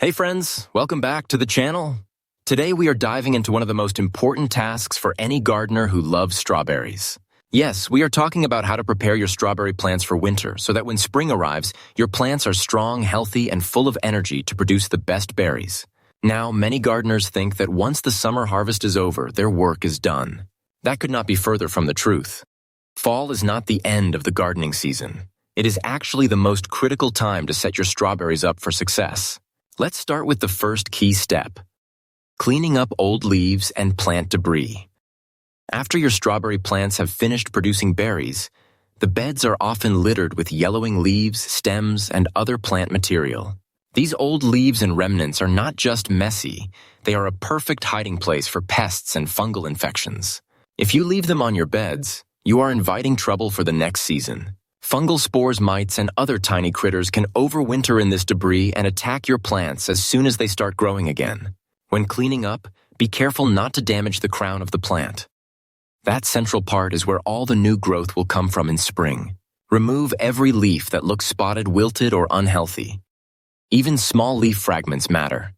Hey friends, welcome back to the channel. Today we are diving into one of the most important tasks for any gardener who loves strawberries. Yes, we are talking about how to prepare your strawberry plants for winter so that when spring arrives, your plants are strong, healthy, and full of energy to produce the best berries. Now, many gardeners think that once the summer harvest is over, their work is done. That could not be further from the truth. Fall is not the end of the gardening season. It is actually the most critical time to set your strawberries up for success. Let's start with the first key step: cleaning up old leaves and plant debris. After your strawberry plants have finished producing berries, the beds are often littered with yellowing leaves, stems, and other plant material. These old leaves and remnants are not just messy, they are a perfect hiding place for pests and fungal infections. If you leave them on your beds, you are inviting trouble for the next season. Fungal spores, mites, and other tiny critters can overwinter in this debris and attack your plants as soon as they start growing again. When cleaning up, be careful not to damage the crown of the plant. That central part is where all the new growth will come from in spring. Remove every leaf that looks spotted, wilted, or unhealthy. Even small leaf fragments matter.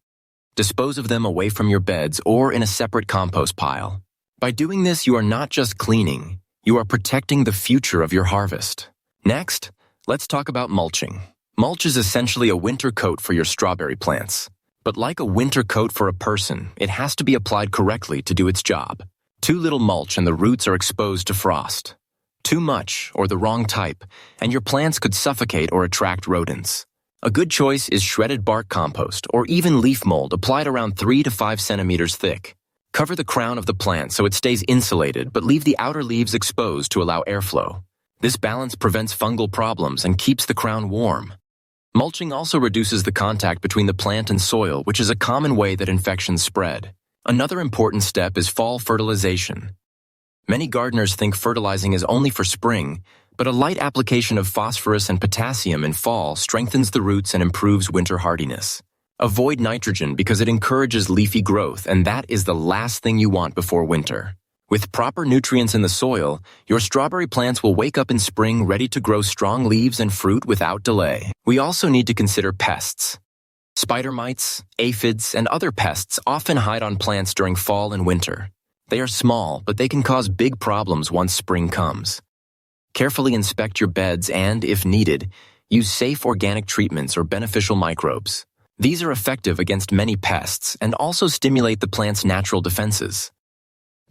Dispose of them away from your beds or in a separate compost pile. By doing this, you are not just cleaning, you are protecting the future of your harvest. Next, let's talk about mulching. Mulch is essentially a winter coat for your strawberry plants. But like a winter coat for a person, it has to be applied correctly to do its job. Too little mulch and the roots are exposed to frost. Too much, or the wrong type, and your plants could suffocate or attract rodents. A good choice is shredded bark compost or even leaf mold applied around 3 to 5 centimeters thick. Cover the crown of the plant so it stays insulated, but leave the outer leaves exposed to allow airflow. This balance prevents fungal problems and keeps the crown warm. Mulching also reduces the contact between the plant and soil, which is a common way that infections spread. Another important step is fall fertilization. Many gardeners think fertilizing is only for spring, but a light application of phosphorus and potassium in fall strengthens the roots and improves winter hardiness. Avoid nitrogen because it encourages leafy growth, and that is the last thing you want before winter. With proper nutrients in the soil, your strawberry plants will wake up in spring ready to grow strong leaves and fruit without delay. We also need to consider pests. Spider mites, aphids, and other pests often hide on plants during fall and winter. They are small, but they can cause big problems once spring comes. Carefully inspect your beds and, if needed, use safe organic treatments or beneficial microbes. These are effective against many pests and also stimulate the plant's natural defenses.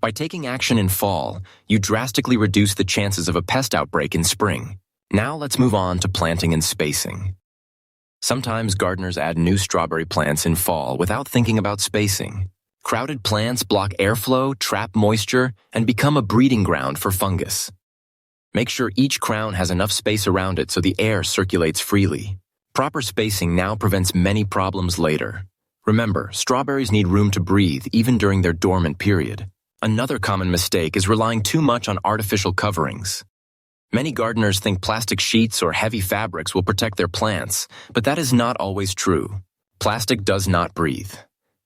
By taking action in fall, you drastically reduce the chances of a pest outbreak in spring. Now let's move on to planting and spacing. Sometimes gardeners add new strawberry plants in fall without thinking about spacing. Crowded plants block airflow, trap moisture, and become a breeding ground for fungus. Make sure each crown has enough space around it so the air circulates freely. Proper spacing now prevents many problems later. Remember, strawberries need room to breathe even during their dormant period. Another common mistake is relying too much on artificial coverings. Many gardeners think plastic sheets or heavy fabrics will protect their plants, but that is not always true. Plastic does not breathe.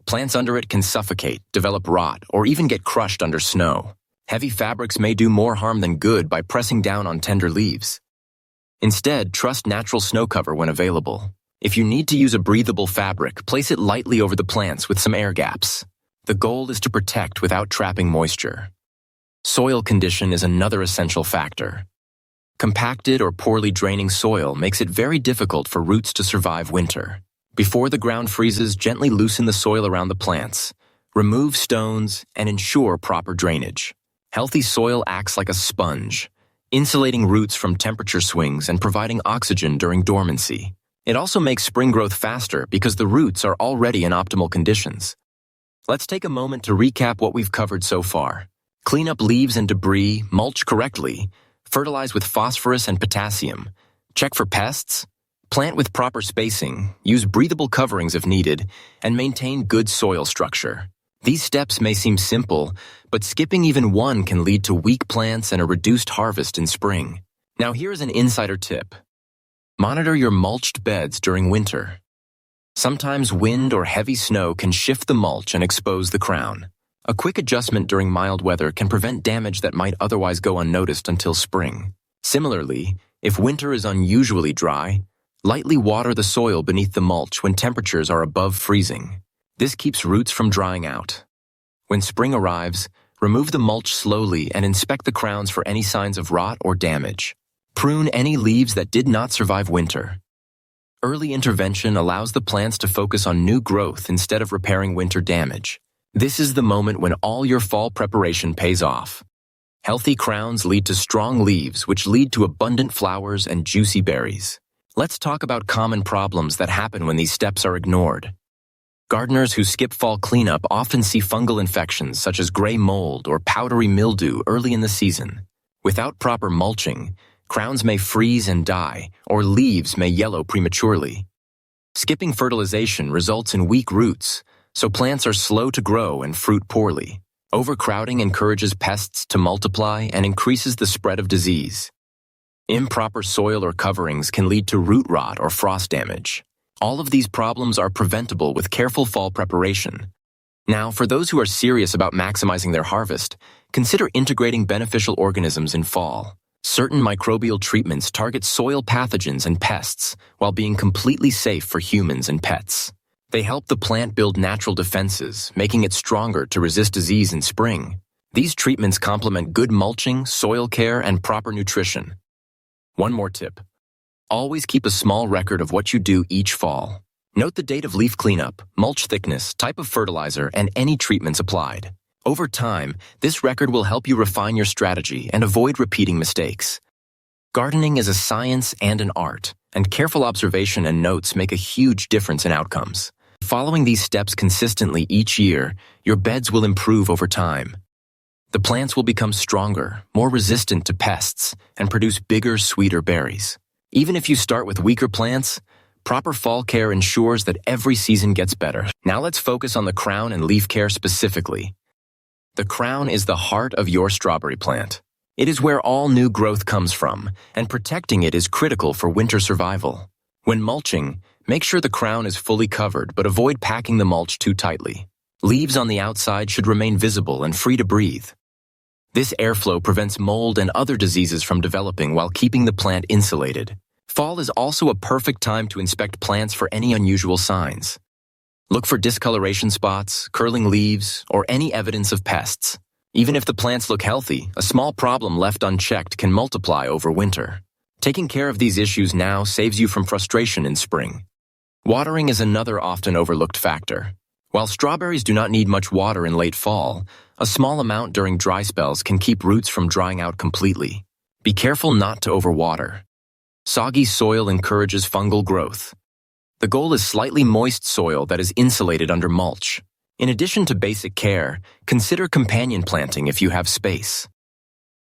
Plants under it can suffocate, develop rot, or even get crushed under snow. Heavy fabrics may do more harm than good by pressing down on tender leaves. Instead, trust natural snow cover when available. If you need to use a breathable fabric, place it lightly over the plants with some air gaps. The goal is to protect without trapping moisture. Soil condition is another essential factor. Compacted or poorly draining soil makes it very difficult for roots to survive winter. Before the ground freezes, gently loosen the soil around the plants. Remove stones and ensure proper drainage. Healthy soil acts like a sponge, insulating roots from temperature swings and providing oxygen during dormancy. It also makes spring growth faster because the roots are already in optimal conditions. Let's take a moment to recap what we've covered so far. Clean up leaves and debris, mulch correctly, fertilize with phosphorus and potassium, check for pests, plant with proper spacing, use breathable coverings if needed, and maintain good soil structure. These steps may seem simple, but skipping even one can lead to weak plants and a reduced harvest in spring. Now here's an insider tip. Monitor your mulched beds during winter. Sometimes wind or heavy snow can shift the mulch and expose the crown. A quick adjustment during mild weather can prevent damage that might otherwise go unnoticed until spring. Similarly, if winter is unusually dry, Lightly water the soil beneath the mulch when temperatures are above freezing. This keeps roots from drying out. When spring arrives, remove the mulch slowly and inspect the crowns for any signs of rot or damage. Prune any leaves that did not survive winter. Early intervention allows the plants to focus on new growth instead of repairing winter damage. This is the moment when all your fall preparation pays off. Healthy crowns lead to strong leaves, which lead to abundant flowers and juicy berries. Let's talk about common problems that happen when these steps are ignored. Gardeners who skip fall cleanup often see fungal infections such as gray mold or powdery mildew early in the season. Without proper mulching, crowns may freeze and die, or leaves may yellow prematurely. Skipping fertilization results in weak roots, so plants are slow to grow and fruit poorly. Overcrowding encourages pests to multiply and increases the spread of disease. Improper soil or coverings can lead to root rot or frost damage. All of these problems are preventable with careful fall preparation. Now, for those who are serious about maximizing their harvest, consider integrating beneficial organisms in fall. Certain microbial treatments target soil pathogens and pests while being completely safe for humans and pets. They help the plant build natural defenses, making it stronger to resist disease in spring. These treatments complement good mulching, soil care, and proper nutrition. One more tip. Always keep a small record of what you do each fall. Note the date of leaf cleanup, mulch thickness, type of fertilizer, and any treatments applied. Over time, this record will help you refine your strategy and avoid repeating mistakes. Gardening is a science and an art, and careful observation and notes make a huge difference in outcomes. Following these steps consistently each year, your beds will improve over time. The plants will become stronger, more resistant to pests, and produce bigger, sweeter berries. Even if you start with weaker plants, proper fall care ensures that every season gets better. Now let's focus on the crown and leaf care specifically. The crown is the heart of your strawberry plant. It is where all new growth comes from, and protecting it is critical for winter survival. When mulching, make sure the crown is fully covered, but avoid packing the mulch too tightly. Leaves on the outside should remain visible and free to breathe. This airflow prevents mold and other diseases from developing while keeping the plant insulated. Fall is also a perfect time to inspect plants for any unusual signs. Look for discoloration spots, curling leaves, or any evidence of pests. Even if the plants look healthy, a small problem left unchecked can multiply over winter. Taking care of these issues now saves you from frustration in spring. Watering is another often overlooked factor. While strawberries do not need much water in late fall, a small amount during dry spells can keep roots from drying out completely. Be careful not to overwater. Soggy soil encourages fungal growth. The goal is slightly moist soil that is insulated under mulch. In addition to basic care, consider companion planting if you have space.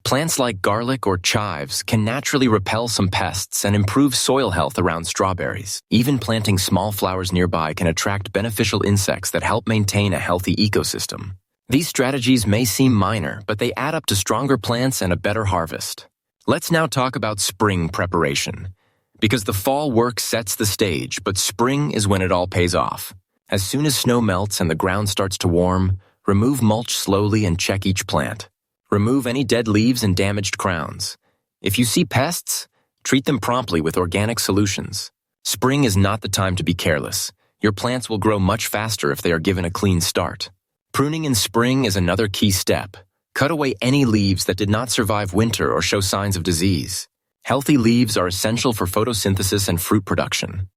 Plants like garlic or chives can naturally repel some pests and improve soil health around strawberries. Even planting small flowers nearby can attract beneficial insects that help maintain a healthy ecosystem. These strategies may seem minor, but they add up to stronger plants and a better harvest. Let's now talk about spring preparation. Because the fall work sets the stage, but spring is when it all pays off. As soon as snow melts and the ground starts to warm, remove mulch slowly and check each plant. Remove any dead leaves and damaged crowns. If you see pests, treat them promptly with organic solutions. Spring is not the time to be careless. Your plants will grow much faster if they are given a clean start. Pruning in spring is another key step. Cut away any leaves that did not survive winter or show signs of disease. Healthy leaves are essential for photosynthesis and fruit production.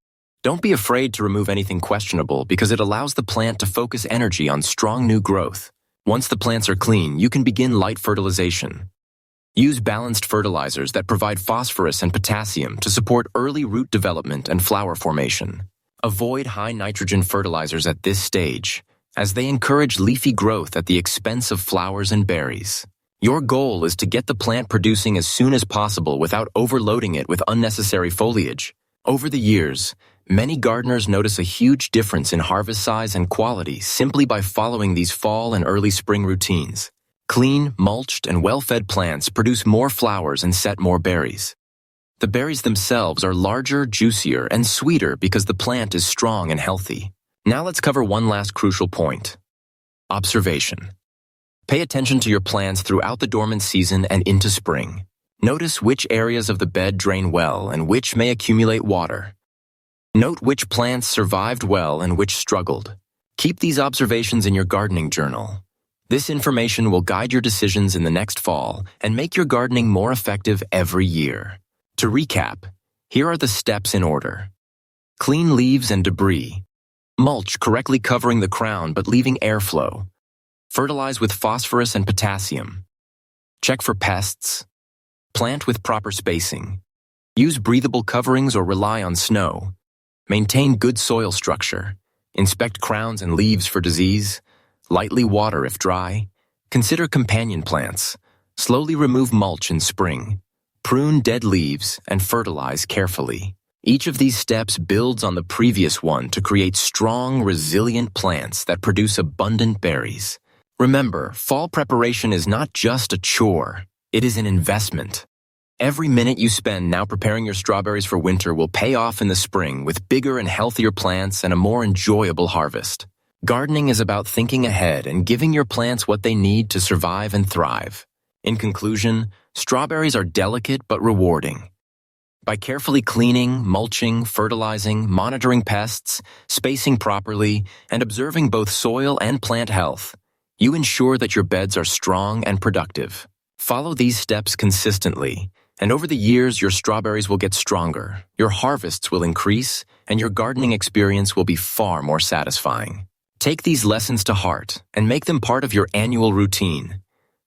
Don't be afraid to remove anything questionable because it allows the plant to focus energy on strong new growth. Once the plants are clean, you can begin light fertilization. Use balanced fertilizers that provide phosphorus and potassium to support early root development and flower formation. Avoid high nitrogen fertilizers at this stage, as they encourage leafy growth at the expense of flowers and berries. Your goal is to get the plant producing as soon as possible without overloading it with unnecessary foliage. Over the years, many gardeners notice a huge difference in harvest size and quality simply by following these fall and early spring routines. Clean, mulched, and well-fed plants produce more flowers and set more berries. The berries themselves are larger, juicier, and sweeter because the plant is strong and healthy. Now let's cover one last crucial point. Observation. Pay attention to your plants throughout the dormant season and into spring. Notice which areas of the bed drain well and which may accumulate water. Note which plants survived well and which struggled. Keep these observations in your gardening journal. This information will guide your decisions in the next fall and make your gardening more effective every year. To recap, here are the steps in order. Clean leaves and debris. Mulch, correctly covering the crown but leaving airflow. Fertilize with phosphorus and potassium. Check for pests. Plant with proper spacing. Use breathable coverings or rely on snow. Maintain good soil structure. Inspect crowns and leaves for disease. Lightly water if dry. Consider companion plants. Slowly remove mulch in spring. Prune dead leaves and fertilize carefully. Each of these steps builds on the previous one to create strong, resilient plants that produce abundant berries. Remember, fall preparation is not just a chore, it is an investment. Every minute you spend now preparing your strawberries for winter will pay off in the spring with bigger and healthier plants and a more enjoyable harvest. Gardening is about thinking ahead and giving your plants what they need to survive and thrive. In conclusion, strawberries are delicate but rewarding. By carefully cleaning, mulching, fertilizing, monitoring pests, spacing properly, and observing both soil and plant health, you ensure that your beds are strong and productive. Follow these steps consistently, and over the years your strawberries will get stronger, your harvests will increase, and your gardening experience will be far more satisfying. Take these lessons to heart and make them part of your annual routine.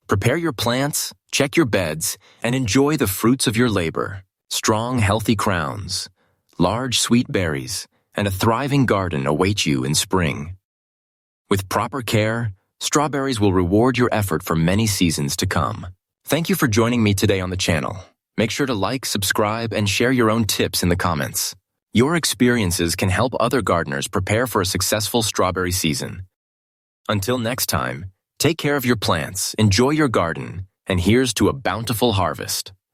Prepare your plants, check your beds, and enjoy the fruits of your labor. Strong, healthy crowns, large, sweet berries, and a thriving garden await you in spring. With proper care, strawberries will reward your effort for many seasons to come. Thank you for joining me today on the channel. Make sure to like, subscribe, and share your own tips in the comments. Your experiences can help other gardeners prepare for a successful strawberry season. Until next time, take care of your plants, enjoy your garden, and here's to a bountiful harvest.